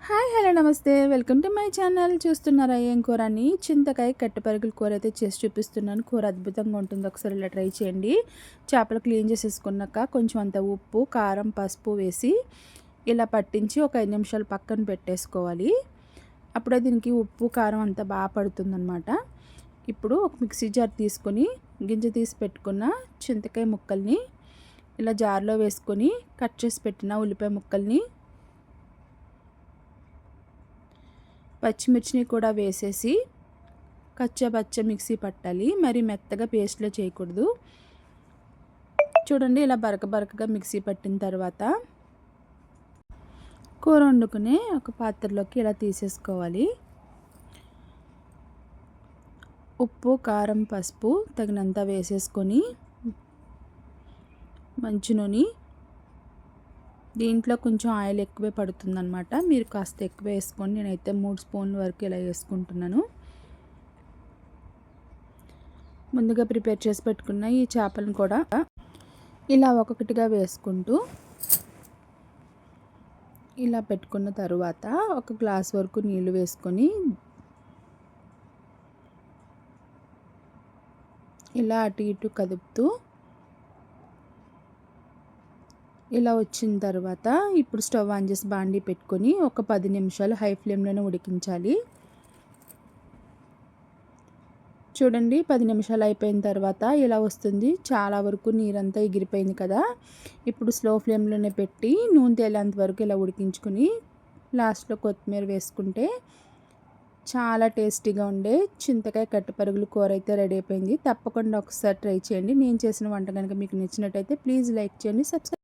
Hi hello నమస్తే welcome to my channel. చూస్తున్నారా ఏం కూర అని? చింతకాయ కట్టెపరుగుల కూర అయితే చేసి చూపిస్తున్నాను. కూర అద్భుతంగా ఉంటుంది, ఒకసారి ఇలా ట్రై చేయండి. చేపలు క్లీన్ చేసేసుకున్నాక కొంచెం అంత ఉప్పు కారం పసుపు వేసి ఇలా పట్టించి ఒక 5 నిమిషాలు పక్కన పెట్టేసుకోవాలి. అప్పుడే దీనికి ఉప్పు కారం అంతా బాగా పడుతుందన్నమాట. ఇప్పుడు ఒక మిక్సీ జార్ తీసుకొని గింజ తీసి పెట్టుకున్న చింతకాయ ముక్కల్ని ఇలా జార్లో వేసుకొని కట్ చేసి పెట్టిన ఉల్లిపాయ ముక్కల్ని పచ్చిమిర్చిని కూడా వేసేసి కచ్చపచ్చ మిక్సీ పట్టాలి. మరి మెత్తగా పేస్ట్లో చేయకూడదు. చూడండి, ఇలా బరకగా మిక్సీ పట్టిన తర్వాత కూర వండుకునే ఒక పాత్రలోకి ఇలా తీసేసుకోవాలి. ఉప్పు కారం పసుపు తగినంత వేసేసుకొని మంచి నూనె, దీంట్లో కొంచెం ఆయిల్ ఎక్కువే పడుతుందన్నమాట. మీరు కాస్త ఎక్కువ వేసుకోండి. నేనైతే 3 స్పూన్ల వరకు ఇలా వేసుకుంటున్నాను. ముందుగా ప్రిపేర్ చేసి పెట్టుకున్న ఈ చేపలను కూడా ఇలా ఒక్కొక్కటిగా వేసుకుంటూ ఇలా పెట్టుకున్న తర్వాత ఒక గ్లాస్ వరకు నీళ్లు వేసుకొని ఇలా అటు ఇటు కదుపుతూ ఇలా వచ్చిన తర్వాత ఇప్పుడు స్టవ్ ఆన్ చేసి బాండీ పెట్టుకొని ఒక 10 నిమిషాలు హై ఫ్లేమ్లోనే ఉడికించాలి. చూడండి, 10 నిమిషాలు అయిపోయిన తర్వాత ఇలా వస్తుంది. చాలా వరకు నీరంతా ఎగిరిపోయింది కదా. ఇప్పుడు స్లో ఫ్లేమ్లోనే పెట్టి నూనె తేలేంత వరకు ఇలా ఉడికించుకొని లాస్ట్లో కొత్తిమీర వేసుకుంటే చాలా టేస్టీగా ఉండే చింతకాయ కట్టెపరుగుల కూర అయితే రెడీ అయిపోయింది. తప్పకుండా ఒకసారి ట్రై చేయండి. నేను చేసిన వంట కనుక మీకు నచ్చినట్టయితే ప్లీజ్ లైక్ చేయండి, సబ్స్క్రైబ్